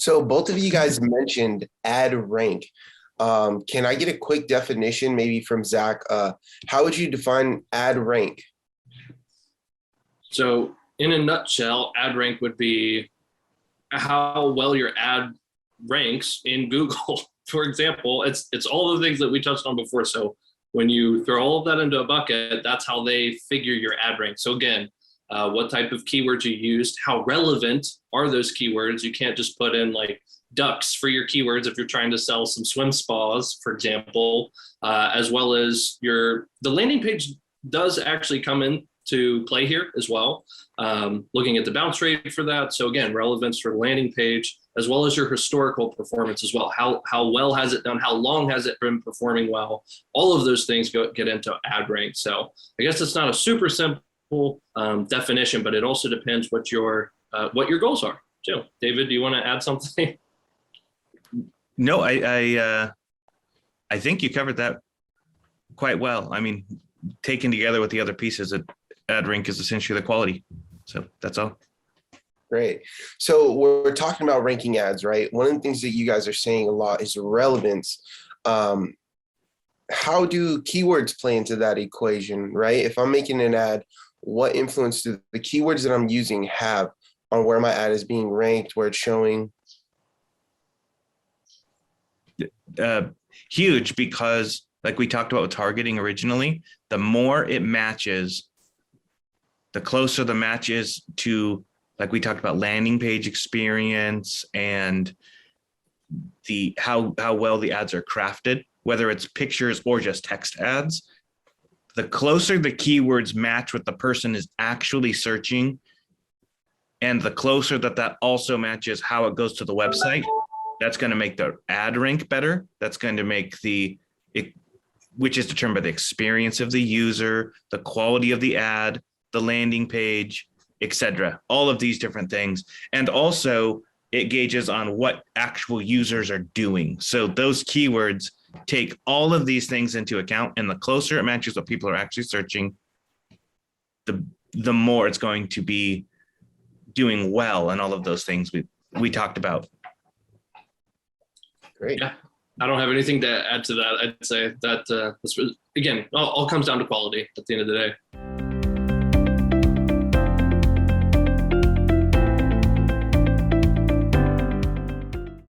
So both of you guys mentioned ad rank. Can I get a quick definition, maybe from Zach? How would you define ad rank? So in a nutshell, ad rank would be how well your ad ranks in Google. For example, it's all the things that we touched on before. So when you throw all of that into a bucket, that's how they figure your ad rank. So again, what type of keywords you used, how relevant are those keywords? You can't just put in like ducks for your keywords if you're trying to sell some swim spas, for example, as well as the landing page does actually come in to play here as well. Looking at the bounce rate for that. So again, relevance for the landing page, as well as your historical performance as well. How well has it done? How long has it been performing well? All of those things get into ad rank. So I guess it's not a super simple definition, but it also depends what your goals are too. David, do you want to add something? No, I think you covered that quite well. I mean, taken together with the other pieces, ad rank is essentially the quality. So that's all. Great. So we're talking about ranking ads, right? One of the things that you guys are saying a lot is relevance. How do keywords play into that equation, right? If I'm making an ad, what influence do the keywords that I'm using have on where my ad is being ranked, where it's showing? Huge, because like we talked about with targeting originally, the more it matches, the closer the match is to, like we talked about, landing page experience and how well the ads are crafted, whether it's pictures or just text ads. The closer the keywords match what the person is actually searching, and the closer that also matches how it goes to the website, that's going to make the ad rank better. That's going to make which is determined by the experience of the user, the quality of the ad, the landing page, etc. All of these different things. And also it gauges on what actual users are doing. So those keywords take all of these things into account, and the closer it matches what people are actually searching, the more it's going to be doing well, and all of those things we talked about. Great. Yeah, I don't have anything to add to that. I'd say that again, all comes down to quality at the end of the day.